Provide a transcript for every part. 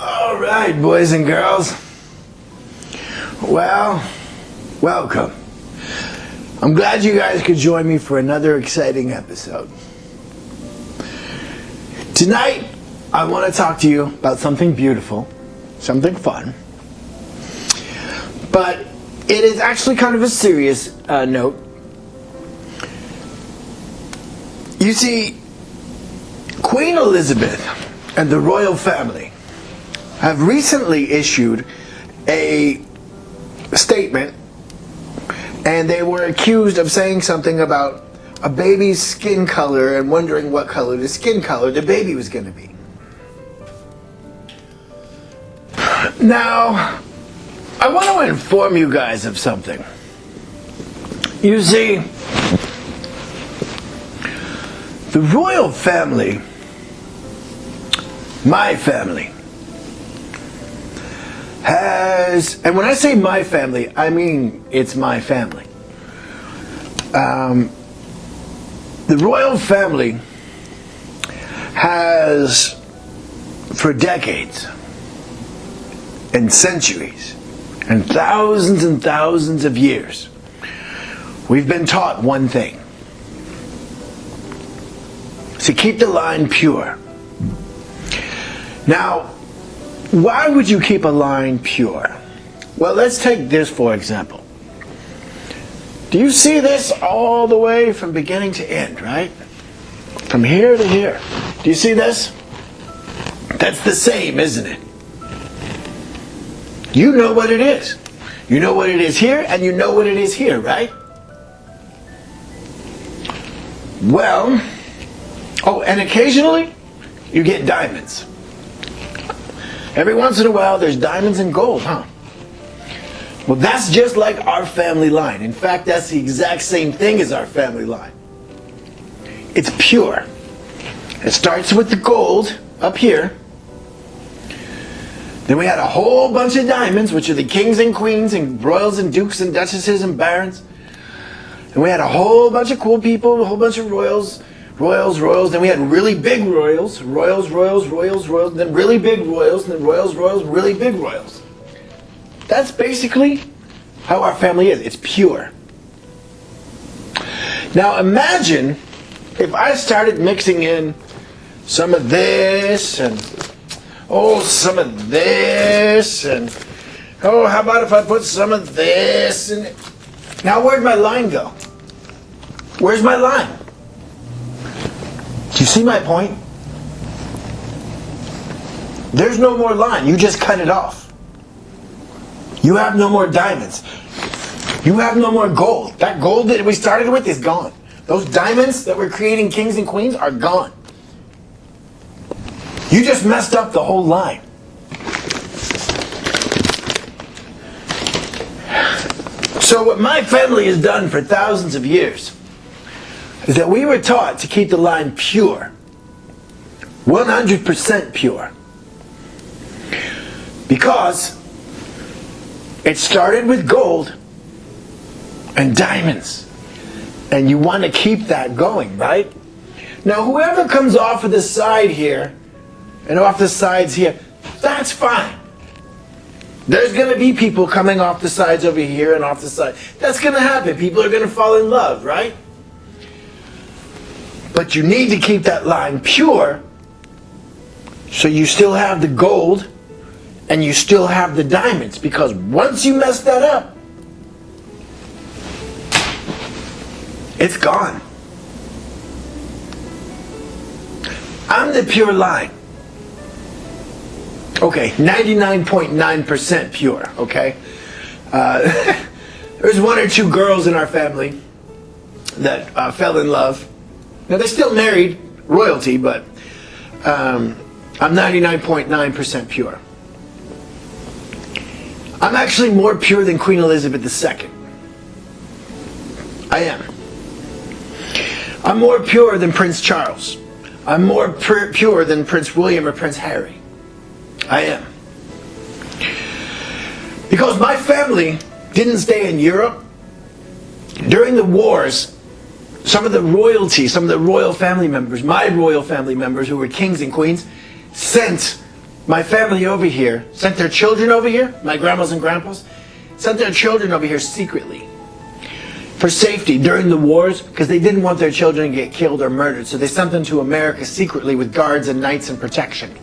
All right, boys and girls. Well, welcome. I'm glad you guys could join me for another exciting episode. Tonight, I want to talk to you about something beautiful, something fun, but it is actually kind of a serious note. You see, Queen Elizabeth and the royal family have recently issued a statement, and they were accused of saying something about a baby's skin color and wondering what color the skin color the baby was going to be. Now, I want to inform you guys of something. You see, the royal family, my family, has, and when I say my family, I mean it's my family. The royal family has, for decades and centuries and thousands of years, we've been taught one thing: to keep the line pure. Now, why would you keep a line pure? Well, let's take this for example. Do you see this all the way from beginning to end, right? From here to here. Do you see this? That's the same, isn't it? You know what it is. You know what it is here, and you know what it is here, right? Well, oh, and occasionally you get diamonds. Every once in a while there's diamonds and gold, huh? Well, that's just like our family line. In fact, that's the exact same thing as our family line. It's pure. It starts with the gold up here. Then we had a whole bunch of diamonds, which are the kings and queens and royals and dukes and duchesses and barons. And we had a whole bunch of cool people, a whole bunch of royals. Then we had really big royals, then really big royals, and then royals, really big royals. That's basically how our family is. It's pure. Now imagine if I started mixing in some of this and some of this and how about if I put some of this in it? Now where'd my line go? Where's my line? Do you see my point? There's no more line. You just cut it off. You have no more diamonds. You have no more gold. That gold that we started with is gone. Those diamonds that we're creating kings and queens are gone. You just messed up the whole line. So what my family has done for thousands of years is that we were taught to keep the line pure. 100% pure. Because it started with gold and diamonds. And you want to keep that going, right? Now whoever comes off of the side here and off the sides here, that's fine. There's going to be people coming off the sides over here and off the side. That's going to happen. People are going to fall in love, right? But you need to keep that line pure so you still have the gold and you still have the diamonds, because once you mess that up, it's gone. I'm the pure line. Okay, 99.9% pure, okay? There's one or two girls in our family that fell in love. Now, they're still married, royalty, but I'm 99.9% pure. I'm actually more pure than Queen Elizabeth II. I am. I'm more pure than Prince Charles. I'm more pure than Prince William or Prince Harry. I am. Because my family didn't stay in Europe. During the wars, some of the royalty, some of the royal family members, my royal family members who were kings and queens, sent my family over here sent their children over here, my grandmas and grandpas, sent their children over here secretly for safety during the wars because they didn't want their children to get killed or murdered. So they sent them to America secretly with guards and knights and protection.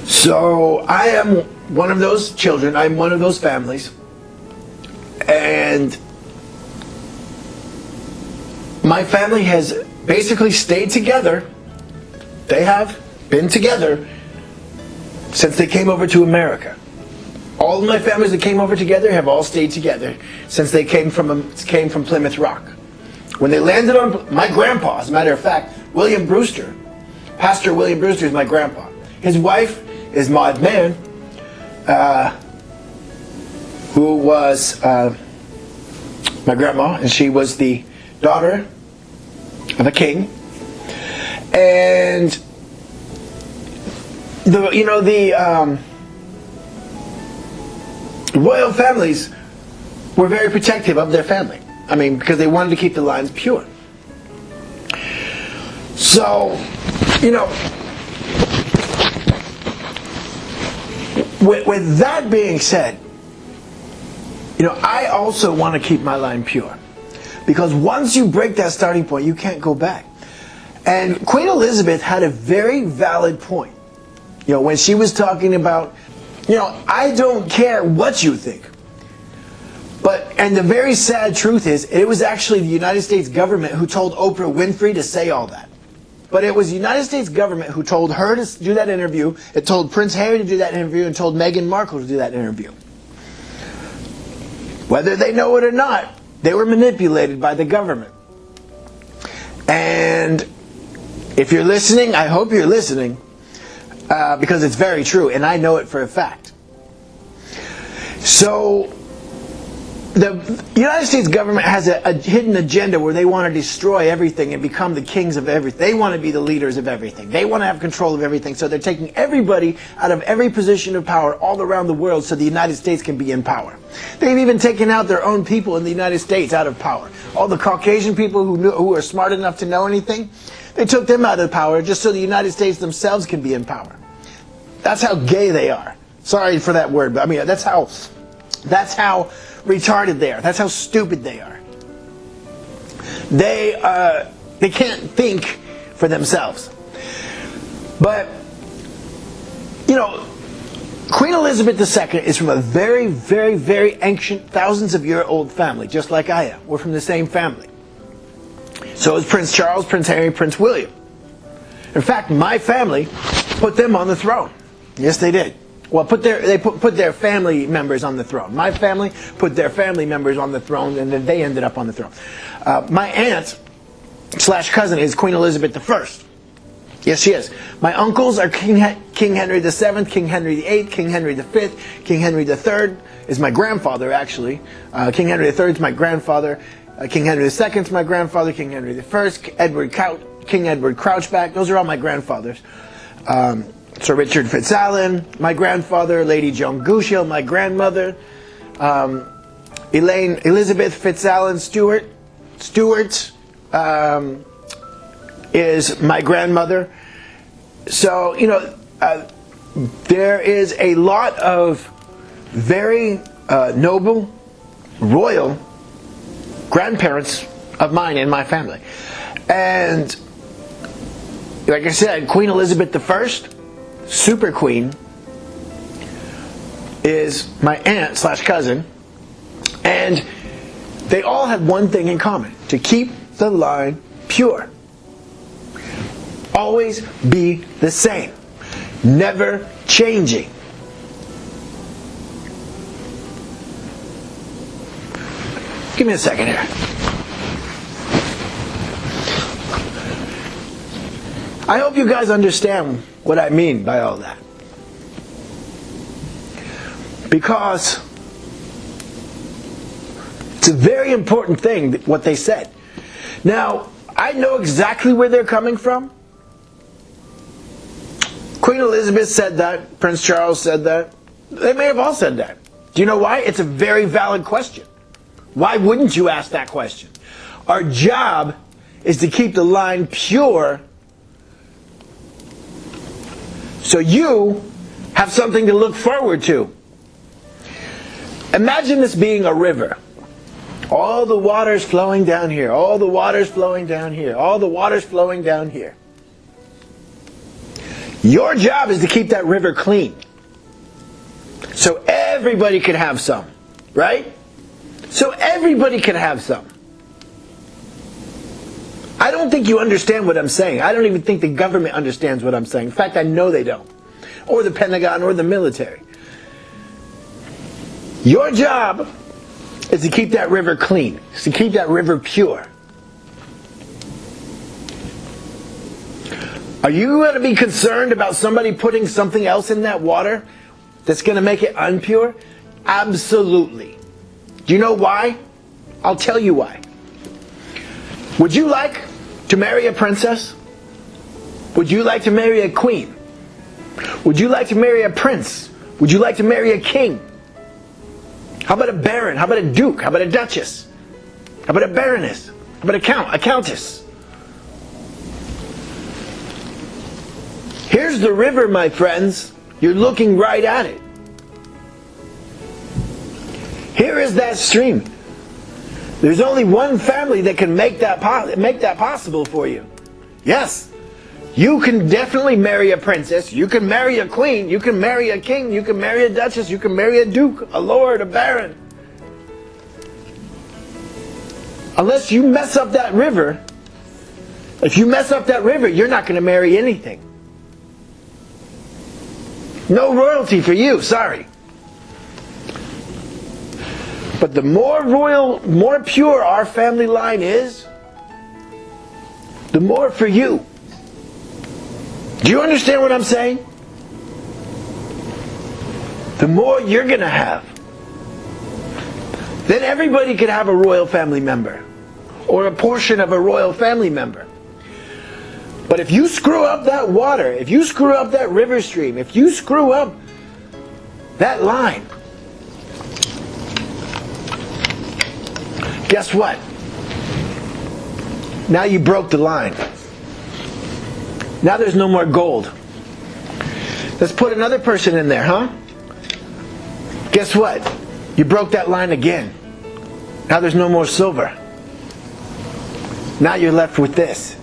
So I am one of those children. I'm one of those families. And my family has basically stayed together. They have been together since they came over to America. All of my families that came over together have all stayed together since they came from Plymouth Rock. When they landed on my grandpa, as a matter of fact, William Brewster, Pastor William Brewster is my grandpa. His wife is Maud Mann, who was my grandma, and she was the daughter of a king. And the royal families were very protective of their family. I mean, because they wanted to keep the lines pure. So, with that being said, I also want to keep my line pure. Because once you break that starting point, you can't go back. And Queen Elizabeth had a very valid point. When she was talking about, I don't care what you think. And the very sad truth is, it was actually the United States government who told Oprah Winfrey to say all that. But it was the United States government who told her to do that interview, it told Prince Harry to do that interview, and told Meghan Markle to do that interview. Whether they know it or not, they were manipulated by the government. And if you're listening, I hope you're listening, because it's very true, and I know it for a fact. So, the United States government has a hidden agenda where they want to destroy everything and become the kings of everything. They want to be the leaders of everything. They want to have control of everything. So they're taking everybody out of every position of power all around the world so the United States can be in power. They've even taken out their own people in the United States out of power. All the Caucasian people who are smart enough to know anything, they took them out of power just so the United States themselves can be in power. That's how gay they are. Sorry for that word, but I mean, that's how retarded they are. That's how stupid they are. They can't think for themselves. But, Queen Elizabeth II is from a very, very, very ancient, thousands of year old family, just like I am. We're from the same family. So is Prince Charles, Prince Harry, Prince William. In fact, my family put them on the throne. Yes, they did. Well, they put their family members on the throne. My family put their family members on the throne, and then they ended up on the throne. My aunt / cousin is Queen Elizabeth I. Yes, she is. My uncles are King Henry VII, King Henry VIII, King Henry V, King Henry III is my grandfather, actually. King Henry III is my grandfather. King Henry II is my grandfather. King Henry I, King Edward Crouchback. Those are all my grandfathers. Sir Richard Fitzalan, my grandfather. Lady Joan Gushiel, my grandmother. Elizabeth Fitzalan Stewart is my grandmother. So, there is a lot of very noble, royal grandparents of mine in my family. And like I said, Queen Elizabeth I, Super Queen, is my aunt / cousin. And they all have one thing in common: to keep the line pure. Always be the same. Never changing. Give me a second here. I hope you guys understand what I mean by all that. Because it's a very important thing, what they said. Now, I know exactly where they're coming from. Queen Elizabeth said that. Prince Charles said that. They may have all said that. Do you know why? It's a very valid question. Why wouldn't you ask that question? Our job is to keep the line pure So you have something to look forward to. Imagine this being a river. All the water's flowing down here. All the water's flowing down here. All the water's flowing down here. Your job is to keep that river clean. So everybody could have some. Right? So everybody could have some. I don't think you understand what I'm saying. I don't even think the government understands what I'm saying. In fact, I know they don't. Or the Pentagon or the military. Your job is to keep that river clean. Is to keep that river pure. Are you going to be concerned about somebody putting something else in that water that's going to make it impure? Absolutely. Do you know why? I'll tell you why. Would you like to marry a princess? Would you like to marry a queen? Would you like to marry a prince? Would you like to marry a king? How about a baron? How about a duke? How about a duchess? How about a baroness? How about a countess? Here's the river, my friends. You're looking right at it. Here is that stream. There's only one family that can make that possible for you. Yes, you can definitely marry a princess. You can marry a queen. You can marry a king. You can marry a duchess. You can marry a duke, a lord, a baron. Unless you mess up that river, if you mess up that river, you're not going to marry anything. No royalty for you, sorry. But the more royal, more pure our family line is, the more for you. Do you understand what I'm saying? The more you're going to have. Then everybody could have a royal family member. Or a portion of a royal family member. But if you screw up that water, if you screw up that river stream, if you screw up that line, guess what? Now you broke the line. Now there's no more gold. Let's put another person in there, huh? Guess what? You broke that line again. Now there's no more silver. Now you're left with this.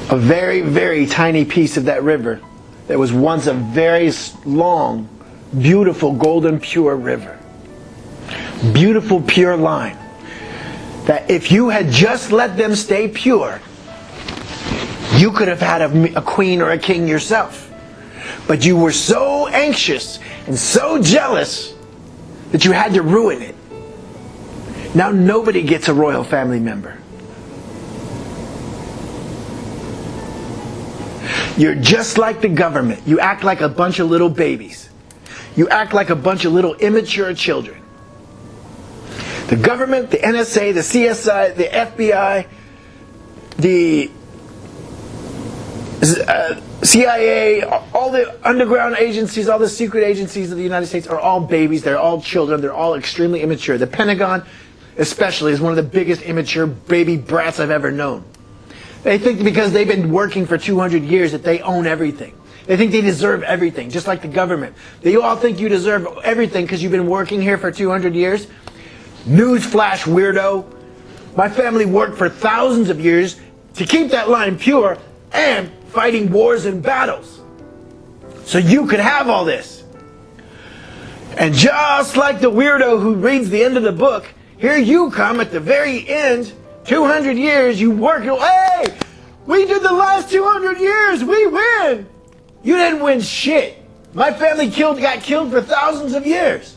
A very, very tiny piece of that river that was once a very long, beautiful, golden, pure river. Beautiful, pure line. That if you had just let them stay pure, you could have had a queen or a king yourself. But you were so anxious and so jealous that you had to ruin it. Now nobody gets a royal family member. You're just like the government. You act like a bunch of little babies. You act like a bunch of little immature children. The government, the NSA, the CSI, the FBI, the CIA, all the underground agencies, all the secret agencies of the United States are all babies. They're all children. They're all extremely immature. The Pentagon, especially, is one of the biggest immature baby brats I've ever known. They think because they've been working for 200 years that they own everything. They think they deserve everything, just like the government. They all think you deserve everything because you've been working here for 200 years. Newsflash, weirdo. My family worked for thousands of years to keep that line pure and fighting wars and battles. So you could have all this. And just like the weirdo who reads the end of the book, here you come at the very end, 200 years, you work, hey, we did the last 200 years, we win. You didn't win shit. My family got killed for thousands of years.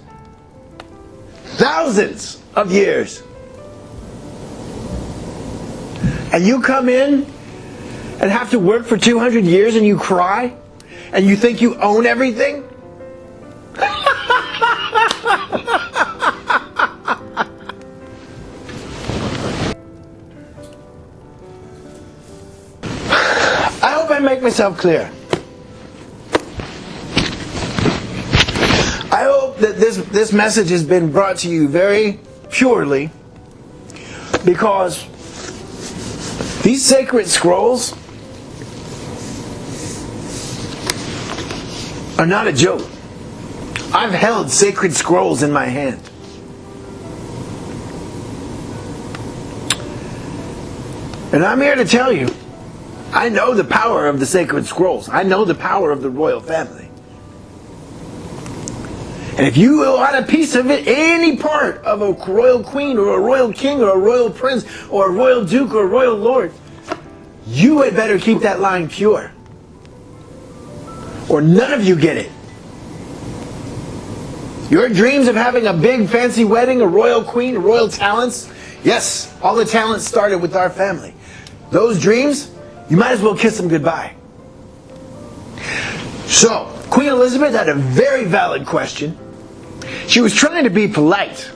Thousands of years. And you come in and have to work for 200 years and you cry? And you think you own everything? I hope I make myself clear. I hope that this message has been brought to you very purely, because these sacred scrolls are not a joke. I've held sacred scrolls in my hand. And I'm here to tell you, I know the power of the sacred scrolls. I know the power of the royal family. And if you want a piece of it, any part of a royal queen or a royal king or a royal prince or a royal duke or a royal lord, you had better keep that line pure. Or none of you get it. Your dreams of having a big fancy wedding, a royal queen, royal talents, yes, all the talents started with our family. Those dreams, you might as well kiss them goodbye. So, Queen Elizabeth had a very valid question. She was trying to be polite.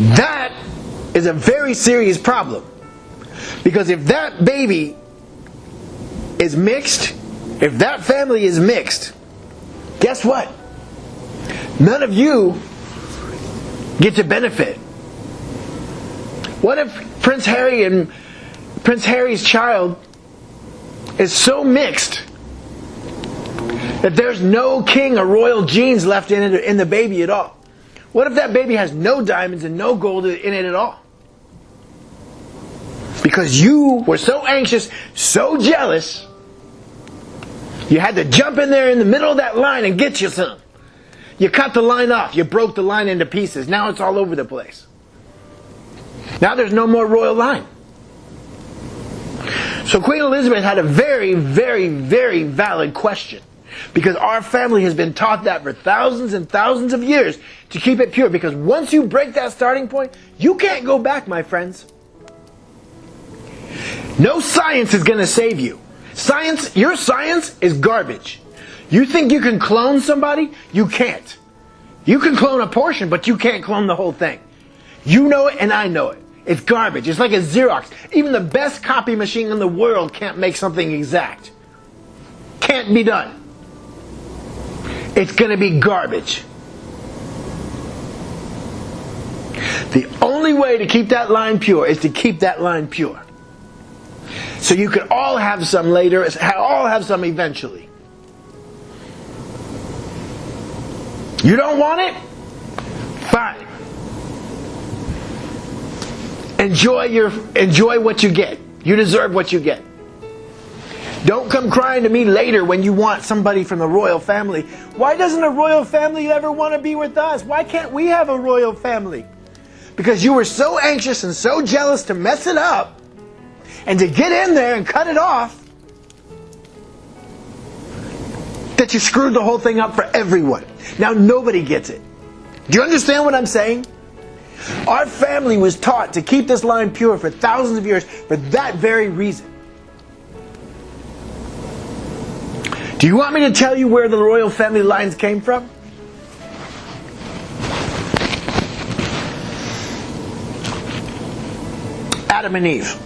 That is a very serious problem. Because if that baby is mixed, if that family is mixed, guess what? None of you get to benefit. What if Prince Harry and Prince Harry's child is so mixed that there's no king or royal genes left in the baby at all? What if that baby has no diamonds and no gold in it at all? Because you were so anxious, so jealous, you had to jump in there in the middle of that line and get you some. You cut the line off. You broke the line into pieces. Now it's all over the place. Now there's no more royal line. So Queen Elizabeth had a very, very, very valid question. Because our family has been taught that for thousands and thousands of years to keep it pure. Because once you break that starting point, you can't go back, my friends. No science is going to save you. Your science is garbage. You think you can clone somebody? You can't. You can clone a portion, but you can't clone the whole thing. You know it and I know it. It's garbage. It's like a Xerox. Even the best copy machine in the world can't make something exact. Can't be done. It's going to be garbage. The only way to keep that line pure is to keep that line pure. So you can all have some later, all have some eventually. You don't want it? Fine. Enjoy what you get. You deserve what you get. Don't come crying to me later when you want somebody from the royal family. Why doesn't a royal family ever want to be with us? Why can't we have a royal family? Because you were so anxious and so jealous to mess it up and to get in there and cut it off that you screwed the whole thing up for everyone. Now nobody gets it. Do you understand what I'm saying? Our family was taught to keep this line pure for thousands of years for that very reason. Do you want me to tell you where the royal family lines came from? Adam and Eve.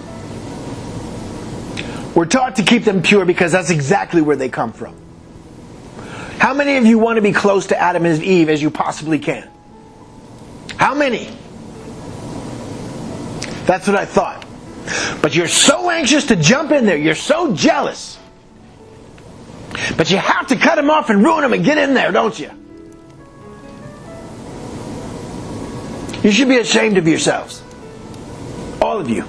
We're taught to keep them pure because that's exactly where they come from. How many of you want to be close to Adam and Eve as you possibly can? How many? That's what I thought. But you're so anxious to jump in there. You're so jealous. But you have to cut them off and ruin them and get in there, don't you? You should be ashamed of yourselves. All of you.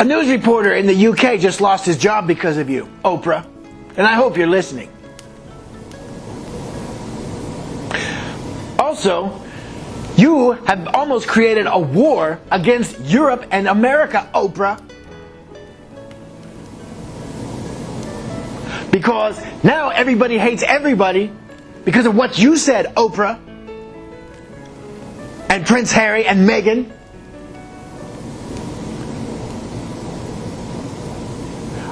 A news reporter in the UK just lost his job because of you, Oprah. And I hope you're listening. Also, you have almost created a war against Europe and America, Oprah. Because now everybody hates everybody because of what you said, Oprah. And Prince Harry and Meghan.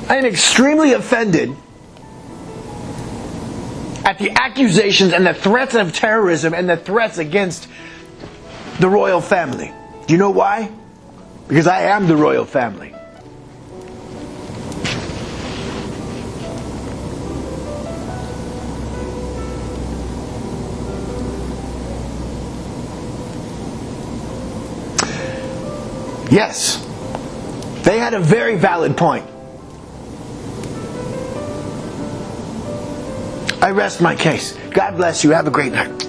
I am extremely offended at the accusations and the threats of terrorism and the threats against the royal family. Do you know why? Because I am the royal family. Yes, They had a very valid point. I rest my case. God bless you. Have a great night.